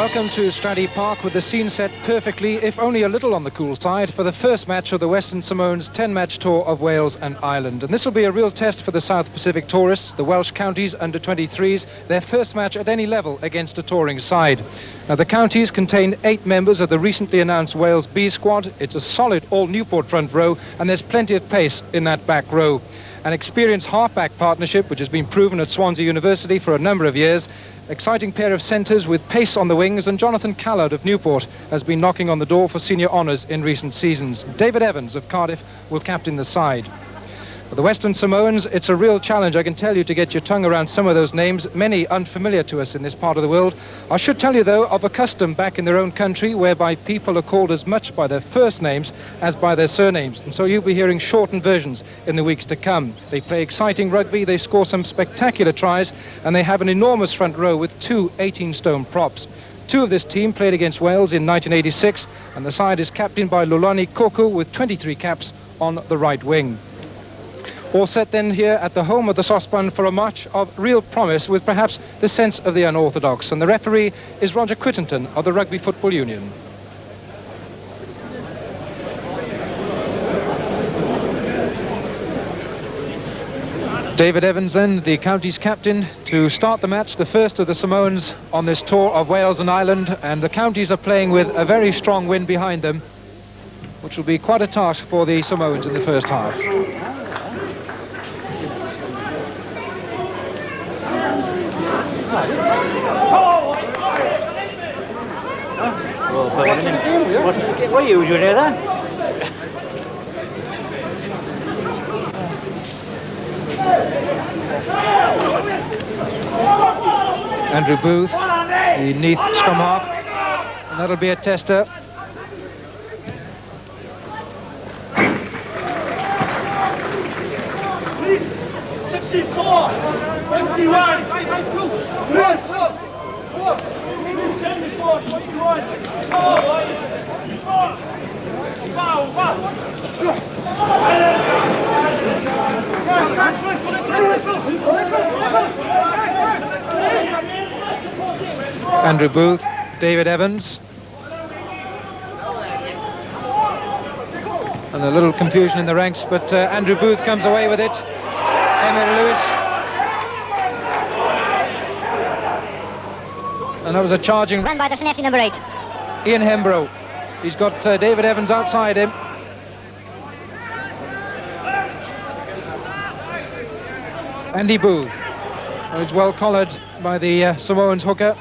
Welcome to Stradey Park with the scene set perfectly, if only a little on the cool side, for the first match of the Western Samoans 10-match tour of Wales and Ireland. And this will be a real test for the South Pacific tourists, the Welsh counties under-23s, their first match at any level against a touring side. Now, the counties contain 8 members of the recently announced Wales B squad. It's a solid all-Newport front row, and there's plenty of pace in that back row. An experienced half-back partnership, which has been proven at Swansea University for a number of years. Exciting pair of centres with pace on the wings, and Jonathan Callard of Newport has been knocking on the door for senior honours in recent seasons. David Evans of Cardiff will captain the side. For the Western Samoans, it's a real challenge, I can tell you, to get your tongue around some of those names, many unfamiliar to us in this part of the world. I should tell you, though, of a custom back in their own country whereby people are called as much by their first names as by their surnames. And so you'll be hearing shortened versions in the weeks to come. They play exciting rugby, they score some spectacular tries, and they have an enormous front row with 2 18-stone props. 2 of this team played against Wales in 1986, and the side is captained by Lulani Koko with 23 caps on the right wing. All set then here at the home of the Saucepan for a match of real promise with perhaps the sense of the unorthodox. And the referee is Roger Quittenton of the Rugby Football Union. David Evans then, the county's captain, to start the match, the first of the Samoans on this tour of Wales and Ireland. And the counties are playing with a very strong wind behind them, which will be quite a task for the Samoans in the first half. What are you doing here then? Andrew Booth, the Neath scrum half, and that'll be a tester. Andrew Booth, David Evans. And a little confusion in the ranks, but Andrew Booth comes away with it. Emery Lewis. And that was a charging run by the Senesi number 8. Ian Hembrow. He's got David Evans outside him. Andy Booth, who's well collared by the Samoans hooker.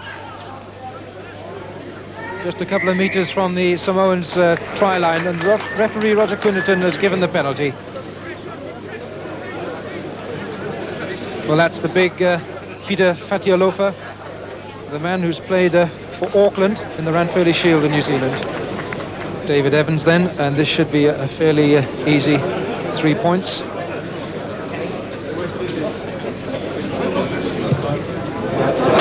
Just a couple of metres from the Samoans try line, and referee Roger Quinnerton has given the penalty. Well, that's the big Peter Fatialofa, the man who's played for Auckland in the Ranfurly Shield in New Zealand. David Evans then, and this should be a fairly easy 3 points.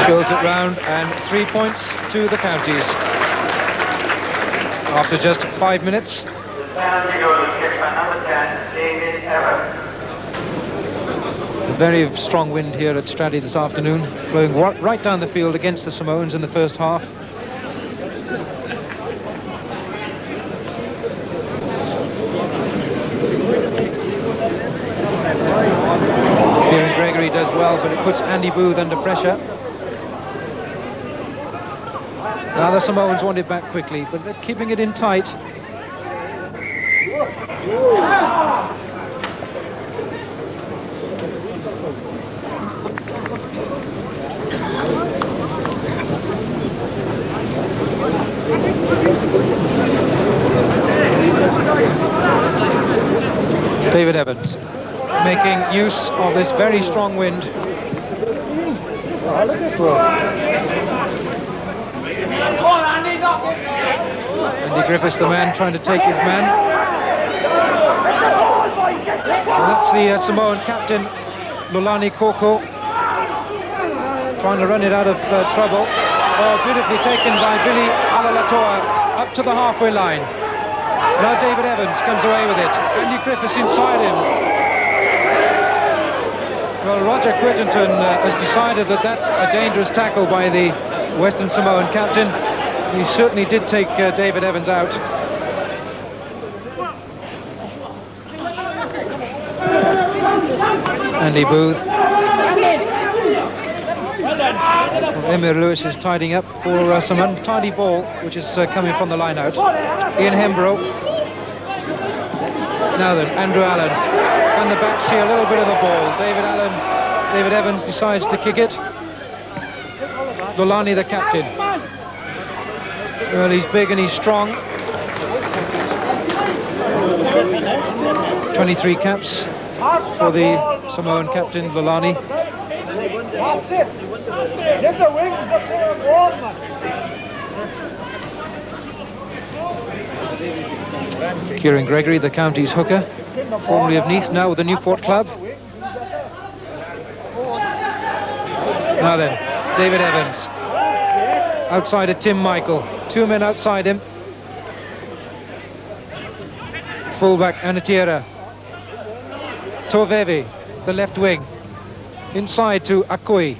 Kills it round, and 3 points to the counties. After just 5 minutes. A very strong wind here at Stradey this afternoon, blowing right down the field against the Samoans in the first half. Kieran Gregory does well, but it puts Andy Booth under pressure. Now the Samoans want it back quickly, but they're keeping it in tight. David Evans making use of this very strong wind. Andy Griffiths, the man trying to take his man. Well, that's the Samoan captain, Lulani Koko, trying to run it out of trouble. Oh, beautifully taken by Billy Alalatoa up to the halfway line. Now David Evans comes away with it. Andy Griffiths inside him. Well, Roger Quittenton has decided that that's a dangerous tackle by the Western Samoan captain. He certainly did take David Evans out. Andy Booth. Emir Lewis is tidying up for some untidy ball, which is coming from the line out. Ian Hembrough. Now then, Andrew Allen. And the back see a little bit of the ball. David Evans decides to kick it. Lolani, the captain. Well, he's big and he's strong. 23 caps for the Samoan captain, Lolani. Kieran Gregory, the county's hooker, formerly of Neath, now with the Newport club. Now then, David Evans. Outside of Tim Michael. 2 men outside him. Fullback Anatiera. Toveve, the left wing. Inside to Akoi.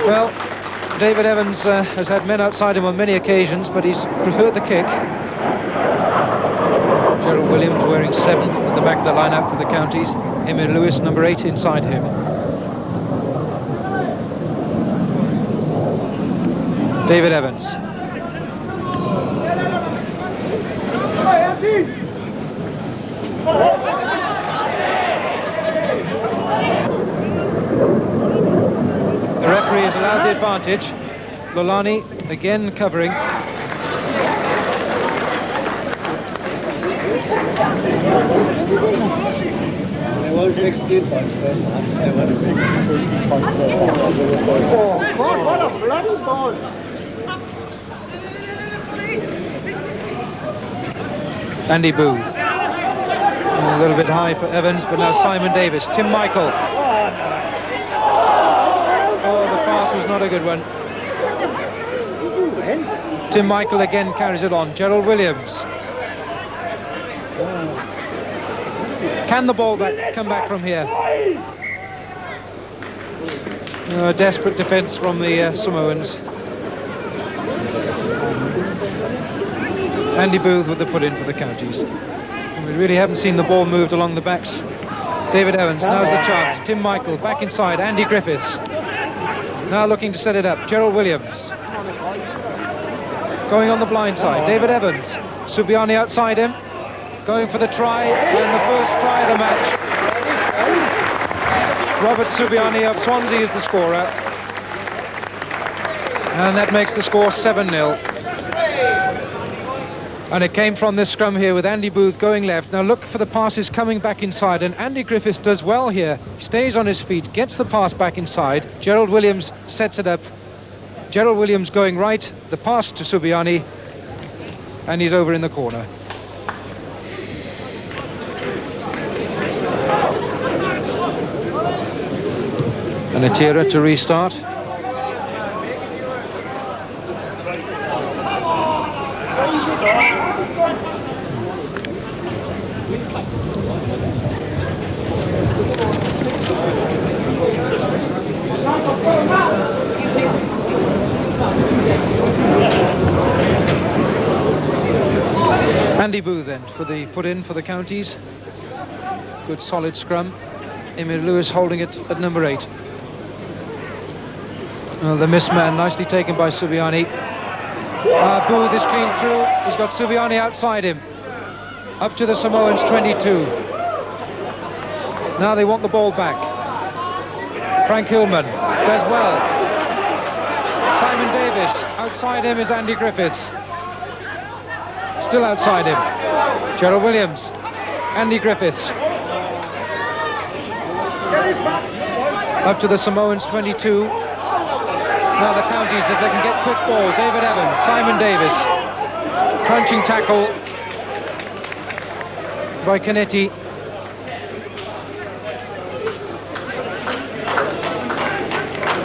Well, David Evans has had men outside him on many occasions, but he's preferred the kick. Gerald Williams wearing 7 at the back of the lineup for the counties. Emir Lewis, number 8, inside him. David Evans. The referee has allowed the advantage. Lolani again covering. What a bloody ball! Andy Booth. A little bit high for Evans, but now Simon Davis. Tim Michael. Oh, the pass was not a good one. Tim Michael again carries it on. Gerald Williams. Can the ball come back from here? A desperate defence from the Samoans. Andy Booth with the put-in for the counties. We really haven't seen the ball moved along the backs. David Evans, now's the chance. Tim Michael, back inside. Andy Griffiths. Now looking to set it up. Gerald Williams. Going on the blind side. David Evans. Subiani outside him. Going for the try, and the first try of the match. Robert Subiani of Swansea is the scorer. And that makes the score 7-0. And it came from this scrum here with Andy Booth going left. Now look for the passes coming back inside, and Andy Griffiths does well here. He stays on his feet, gets the pass back inside. Gerald Williams sets it up. Gerald Williams going right, the pass to Subiani, and he's over in the corner. And Atira to restart. Andy Booth then for the put-in for the counties. Good solid scrum. Emir Lewis holding it at number 8. Well, the miss man nicely taken by Subiani. Booth is clean through. He's got Subiani outside him. Up to the Samoans 22. Now they want the ball back. Frank Hillman does well. Simon Davis. Outside him is Andy Griffiths. Still outside him. Gerald Williams. Andy Griffiths. Up to the Samoans 22. Now the counties, if they can get quick ball. David Evans, Simon Davis. Crunching tackle by Canetti.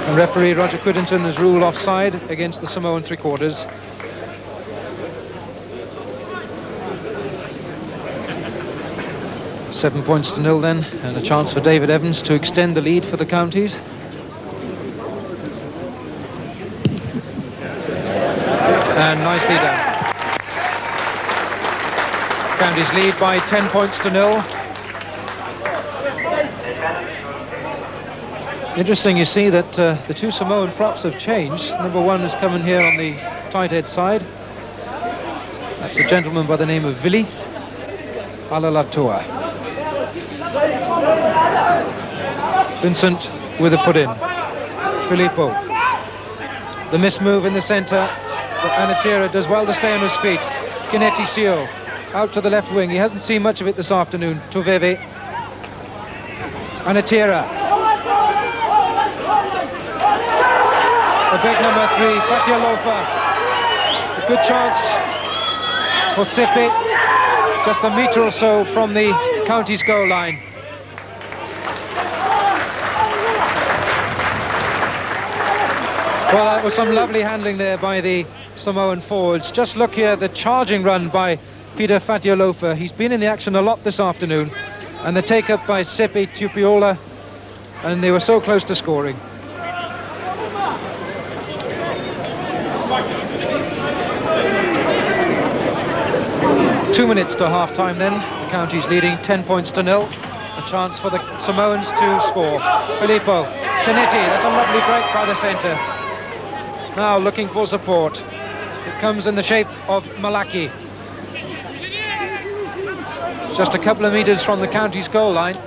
And referee Roger Quiddington has ruled offside against the Samoan three-quarters. Seven points to 0 then, and a chance for David Evans to extend the lead for the counties. and nicely done. Counties lead by 10 points to 0. Interesting, you see that the two Samoan props have changed. Number 1 is coming here on the tight head side. That's a gentleman by the name of Vili Alalatoa. Vincent with a put-in. Filippo. The missed move in the centre, but Anatira does well to stay on his feet. Kineti Sio out to the left wing. He hasn't seen much of it this afternoon. Tuveve. Anatira. The big number 3, Fatialofa. A good chance for Sipi, just a metre or so from the county's goal line. Well, that was some lovely handling there by the Samoan forwards. Just look here, the charging run by Peter Fatialofa. He's been in the action a lot this afternoon. And the take-up by Sipi Tupiola, and they were so close to scoring. Two minutes to half-time then. The county's leading 10 points to 0. A chance for the Samoans to score. Filippo, Kineti, that's a lovely break by the centre. Now looking for support. It comes in the shape of Malaki. Just a couple of metres from the county's goal line.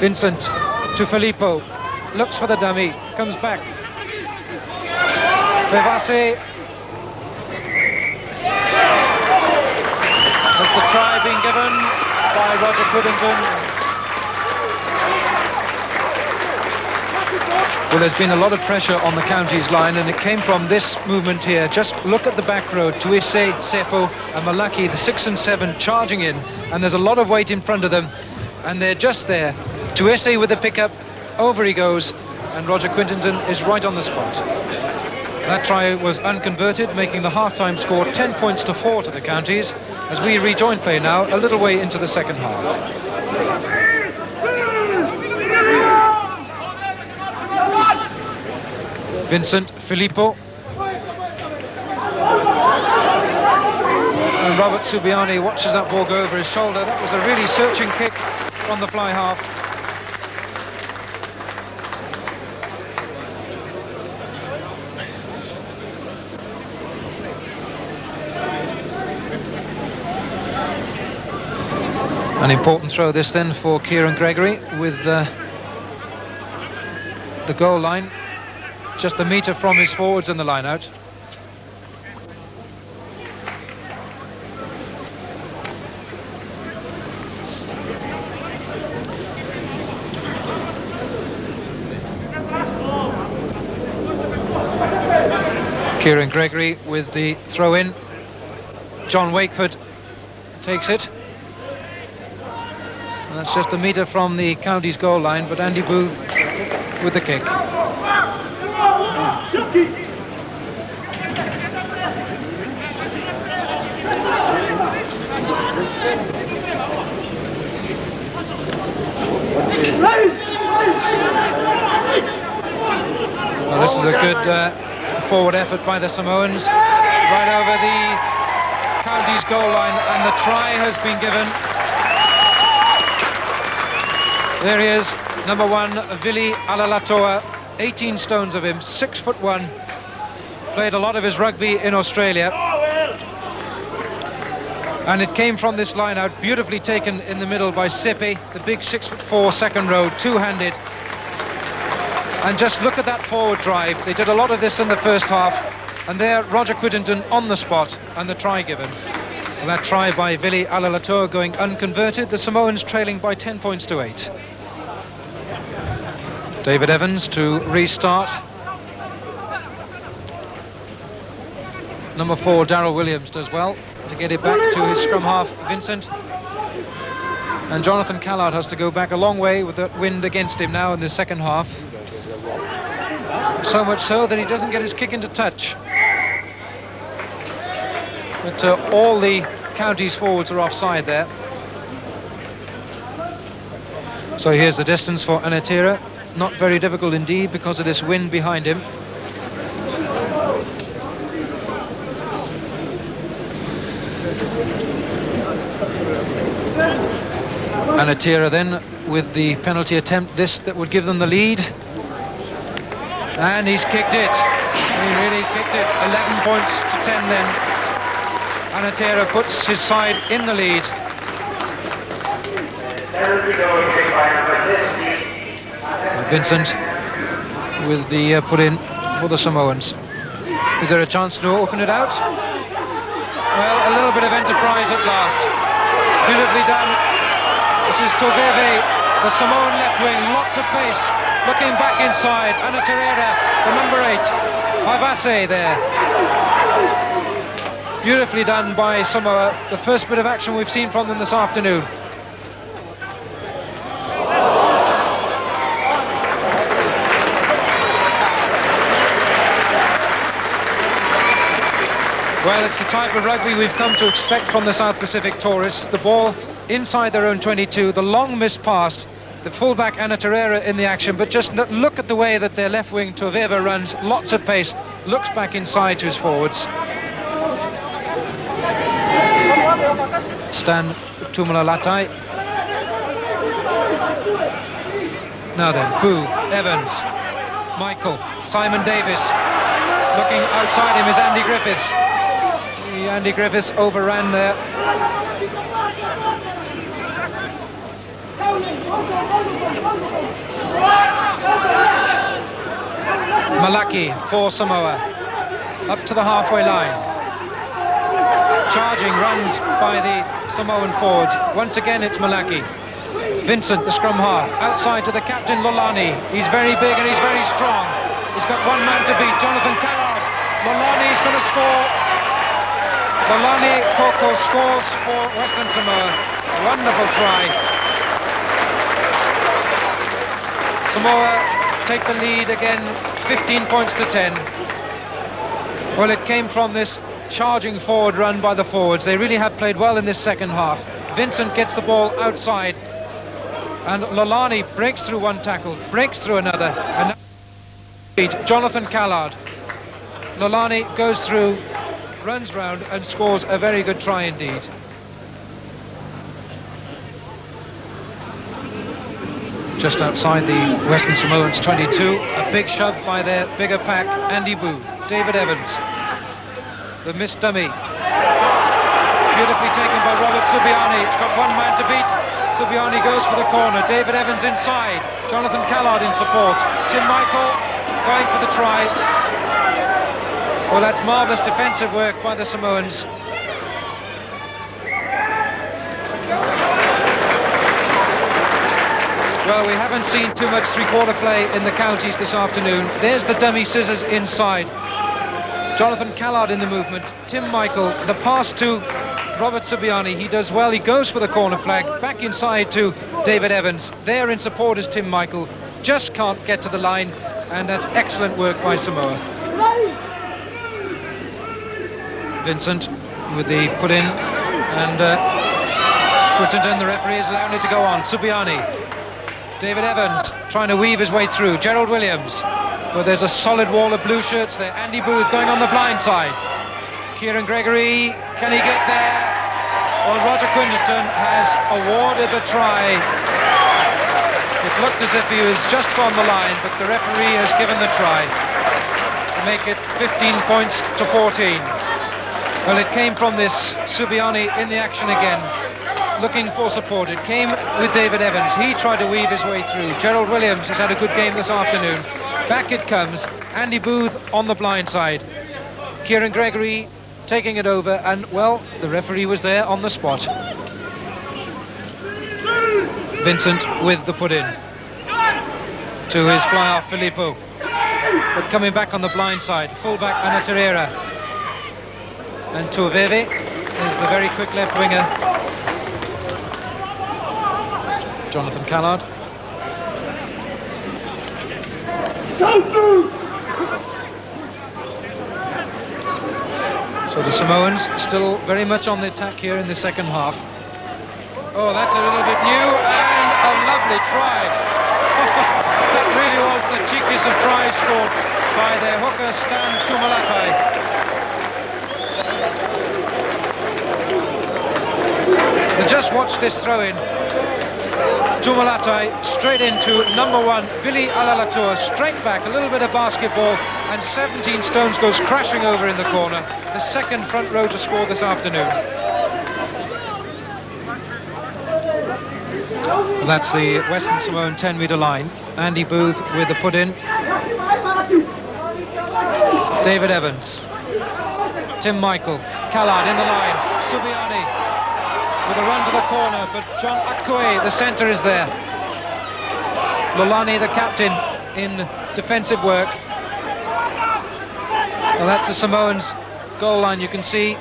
Vincent to Filippo. Looks for the dummy. Comes back. Vivasi. Has the try been given by Roger Quiddington? Well, there's been a lot of pressure on the county's line, and it came from this movement here. Just look at the back row. Tuise, Sefo and Malaki, the 6 and 7, charging in, and there's a lot of weight in front of them, and they're just there. Tuise with the pickup, over he goes, and Roger Quiddington is right on the spot. That try was unconverted, making the half-time score 10 points to 4 to the counties, as we rejoin play now, a little way into the second half. Vincent, Filippo. And Robert Subiani watches that ball go over his shoulder. That was a really searching kick from the fly half. An important throw this then for Kieran Gregory with the goal line. Just a metre from his forwards in the line-out. Kieran Gregory with the throw-in. John Wakeford takes it. And that's just a metre from the county's goal line, but Andy Booth with the kick. Well, this is a good forward effort by the Samoans, right over the county's goal line, and the try has been given. There he is, number 1, Vili Alalatoa, 18 stones of him, 6'1", played a lot of his rugby in Australia. And it came from this line out, beautifully taken in the middle by Sipi, the big 6'4" second row, two-handed. And just look at that forward drive. They did a lot of this in the first half. And there, Roger Quiddington on the spot, and the try given. And that try by Vili Alalatoa going unconverted, the Samoans trailing by 10 points to 8. David Evans to restart. Number 4, Darryl Williams does well to get it back to his scrum half, Vincent. And Jonathan Callard has to go back a long way with the wind against him now in the second half. So much so that he doesn't get his kick into touch. But all the county's forwards are offside there. So here's the distance for Anatira. Not very difficult indeed because of this wind behind him. Anatira then with the penalty attempt, this that would give them the lead. And he's kicked it. He really kicked it. 11 points to 10 then. Anatira puts his side in the lead. Vincent with the put in for the Samoans. Is there a chance to open it out? Well, a little bit of enterprise at last. Beautifully done. This is Toveve, the Samoan left wing, lots of pace. Looking back inside, Anatira, the number 8. Vaivase there. Beautifully done by Samoa. The first bit of action we've seen from them this afternoon. Well, it's the type of rugby we've come to expect from the South Pacific tourists. The ball inside their own 22, the long miss pass, the fullback Anatira in the action, but just look at the way that their left wing Toveva runs, lots of pace, looks back inside to his forwards. Stan Tumalalatai. Now then, Booth, Evans, Michael, Simon Davis. Looking outside him is Andy Griffiths. Andy Griffiths overran there. Malaki for Samoa. Up to the halfway line. Charging runs by the Samoan forwards. Once again it's Malaki. Vincent, the scrum half, outside to the captain Lolani. He's very big and he's very strong. He's got one man to beat, Jonathan Callard. Lolani's going to score. Lolani Koko scores for Western Samoa. Wonderful try. Samoa take the lead again, 15 points to 10. Well, it came from this charging forward run by the forwards. They really have played well in this second half. Vincent gets the ball outside, and Lolani breaks through one tackle, breaks through another, and Jonathan Callard. Lolani goes through, runs round and scores a very good try indeed. Just outside the Western Samoans 22, a big shove by their bigger pack, Andy Booth, David Evans, the missed dummy. Beautifully taken by Robert Subiani. It's got one man to beat. Subiani goes for the corner. David Evans inside. Jonathan Callard in support. Tim Michael going for the try. Well, that's marvellous defensive work by the Samoans. Well, we haven't seen too much three-quarter play in the counties this afternoon. There's the dummy scissors inside. Jonathan Callard in the movement. Tim Michael, the pass to Robert Subiani. He does well. He goes for the corner flag. Back inside to David Evans. There in support is Tim Michael. Just can't get to the line. And that's excellent work by Samoa. Vincent with the put in. And Quinton, the referee, is allowing it to go on. Subiani. David Evans trying to weave his way through. Gerald Williams. Well, there's a solid wall of blue shirts there. Andy Booth going on the blind side. Kieran Gregory, can he get there? Well, Roger Quinton has awarded the try. It looked as if he was just on the line, but the referee has given the try to make it 15 points to 14. Well, it came from this Subiani in the action again, looking for support. It came with David Evans. He tried to weave his way through. Gerald Williams has had a good game this afternoon. Back it comes. Andy Booth on the blind side. Kieran Gregory taking it over, and, well, the referee was there on the spot. Vincent with the put-in to his fly-off Filippo. But coming back on the blind side, fullback Anatira. And Tuaveve is the very quick left winger. Jonathan Callard. So the Samoans still very much on the attack here in the second half. Oh, that's a little bit new, and a lovely try. That really was the cheekiest of tries scored by their hooker Stan Tumalatai. Just watch this throw-in. Tumalatai straight into number 1, Vili Alalatua, straight back, a little bit of basketball, and 17 stones goes crashing over in the corner. The second front row to score this afternoon. And that's the Western Samoan 10-metre line. Andy Booth with the put-in. David Evans. Tim Michael. Callard in the line. Subiani with a run to the corner, but John Akue, the centre, is there. Lolani, the captain, in defensive work. Well, that's the Samoans' goal line, you can see.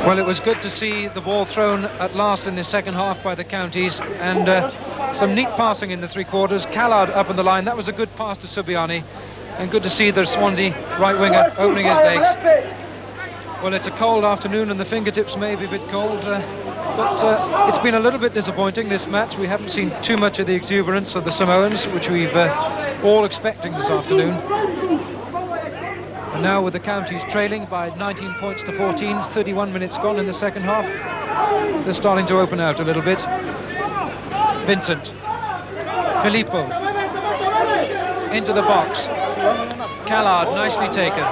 Well, it was good to see the ball thrown at last in the second half by the counties, and some neat passing in the three quarters. Callard up in the line, that was a good pass to Subiani, and good to see the Swansea right winger opening his legs. Well, it's a cold afternoon and the fingertips may be a bit cold, but it's been a little bit disappointing, this match. We haven't seen too much of the exuberance of the Samoans, which we've all expecting this afternoon. And now with the counties trailing by 19 points to 14, 31 minutes gone in the second half, they're starting to open out a little bit. Vincent, Filippo, into the box. Callard, nicely taken.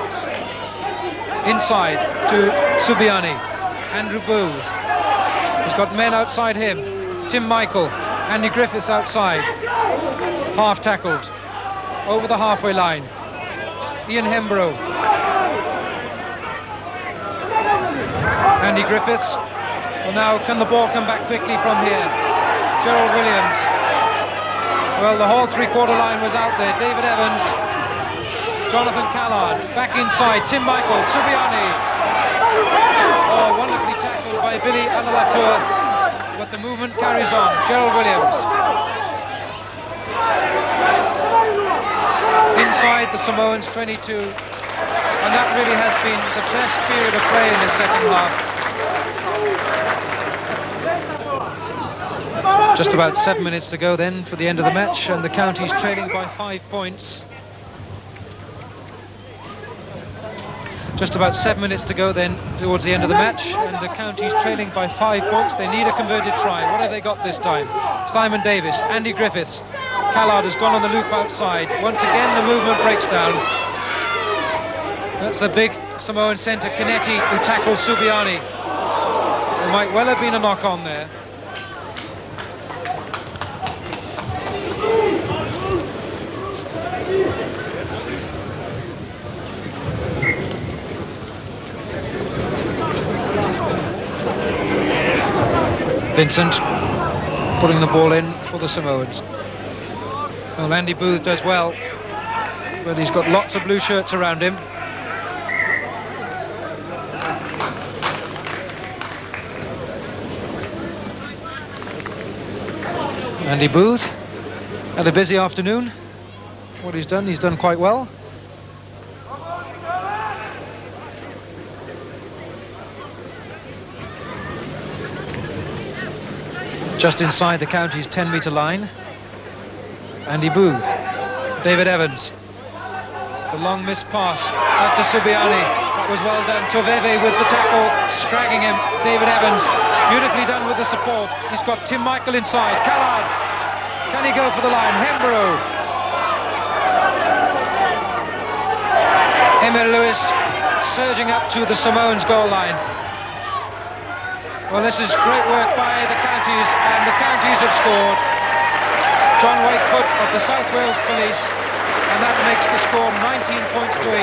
Inside to Subiani. Andrew Booth. He's got men outside him. Tim Michael, Andy Griffiths outside. Half tackled. Over the halfway line. Ian Hembrough. Andy Griffiths. Well, now can the ball come back quickly from here? Gerald Williams. Well, the whole three-quarter line was out there. David Evans. Jonathan Callard. Back inside. Tim Michael. Subiani. Oh, wonderfully tackled by Vili Alalatua. But the movement carries on. Gerald Williams. Inside the Samoans 22, and that really has been the best period of play in the second half. Just about 7 minutes to go then for the end of the match, and the counties trailing by 5 points. Just about 7 minutes to go then towards the end of the match, and the counties trailing by 5 points. They need a converted try. What have they got this time? Simon Davis, Andy Griffiths. Callard has gone on the loop outside. Once again, the movement breaks down. That's the big Samoan centre, Canetti, who tackles Subiani. There might well have been a knock-on there. Vincent putting the ball in for the Samoans. Well, Andy Booth does well, but he's got lots of blue shirts around him. Andy Booth had a busy afternoon. What he's done quite well. Just inside the county's 10-metre line. Andy Booth. David Evans. The long missed pass out to Subiani. That was well done. Toveve with the tackle, scragging him. David Evans, beautifully done with the support. He's got Tim Michael inside. Callard. Can he go for the line? Hembrough. Emil Lewis surging up to the Samoans goal line. Well, this is great work by the counties, and the counties have scored. John Wakefoot of the South Wales Police, and that makes the score 19 points to 18.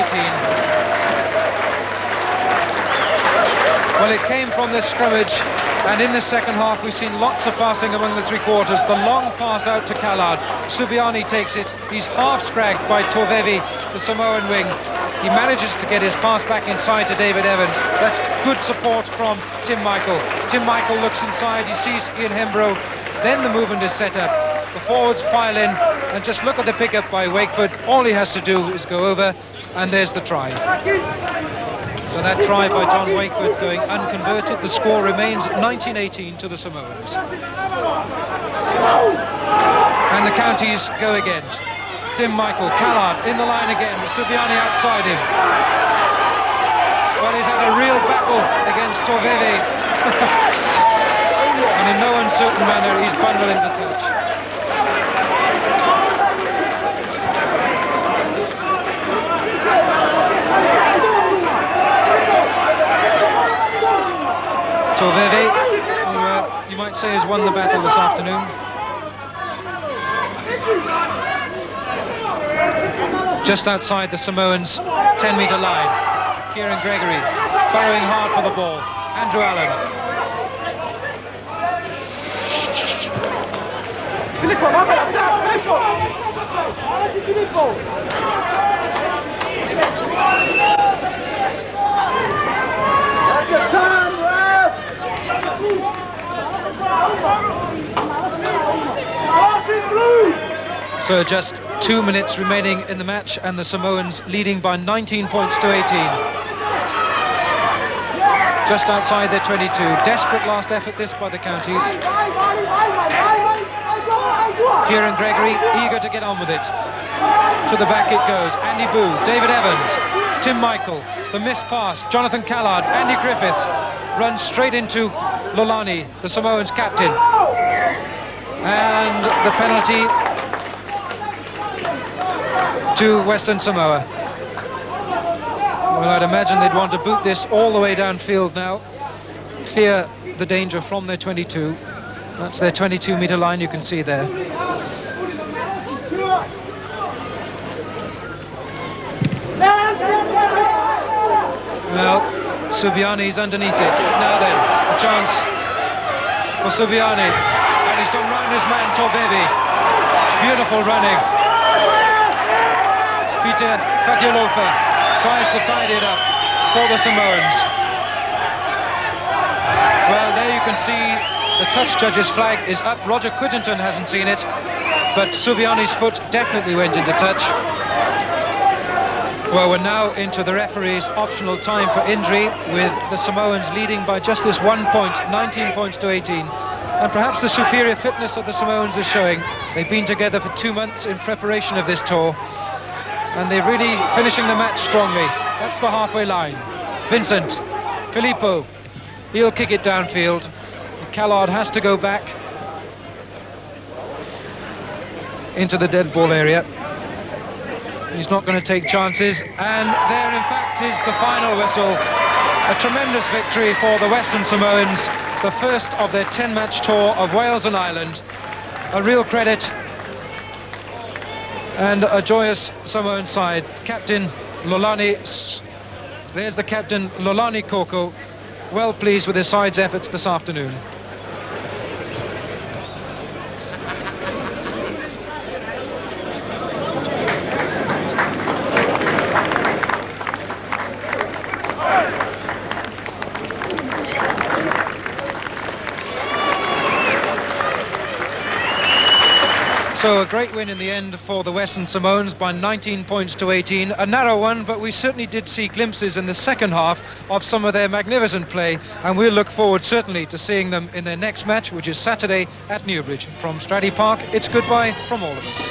Well, it came from this scrummage, and in the second half we've seen lots of passing among the three quarters. The long pass out to Callard. Subiani takes it. He's half scragged by Tovevi, the Samoan wing. He manages to get his pass back inside to David Evans. That's good support from Tim Michael. Tim Michael looks inside, he sees Ian Hembrough. Then the movement is set up. The forwards pile in, and just look at the pickup by Wakefoot. All he has to do is go over, and there's the try. So that try by John Wakefoot going unconverted. The score remains 19-18 to the Samoans. And the counties go again. Tim Michael, Callard in the line again, Subiani outside him. Well, he's had a real battle against Torveve. And in no uncertain manner, he's bundled into touch. Torveve, who you might say has won the battle this afternoon. Just outside the Samoans' 10-metre line. Kieran Gregory burrowing hard for the ball. Andrew Allen. So just 2 minutes remaining in the match, and the Samoans leading by 19 points to 18. Just outside their 22. Desperate last effort this by the counties. Kieran Gregory eager to get on with it. To the back it goes. Andy Booth, David Evans, Tim Michael, the missed pass, Jonathan Callard, Andy Griffiths runs straight into Lolani, the Samoans' captain. And the penalty to Western Samoa. Well, I'd imagine they'd want to boot this all the way downfield now, clear the danger from their 22. That's their 22-metre line you can see there. Well, Subiani's underneath it. Now then, a chance for Subiani. And he's gone round his man, Torveve. Beautiful running. Peter Fatiolofa tries to tidy it up for the Samoans. Well, there you can see the touch judge's flag is up. Roger Quittenton hasn't seen it, but Subiani's foot definitely went into touch. Well, we're now into the referee's optional time for injury, with the Samoans leading by just this 1 point, 19 points to 18. And perhaps the superior fitness of the Samoans is showing. They've been together for 2 months in preparation of this tour, and they're really finishing the match strongly. That's the halfway line. Vincent, Filippo, he'll kick it downfield. Callard has to go back into the dead ball area. He's not going to take chances, and there in fact is the final whistle. A tremendous victory for the Western Samoans, the first of their 10-match tour of Wales and Ireland. A real credit and a joyous Samoan side. Captain Lolani, there's the captain Lolani Koko, well pleased with his side's efforts this afternoon. So a great win in the end for the Western Samoans by 19 points to 18. A narrow one, but we certainly did see glimpses in the second half of some of their magnificent play, and we'll look forward certainly to seeing them in their next match, which is Saturday at Newbridge. From Stradey Park, it's goodbye from all of us.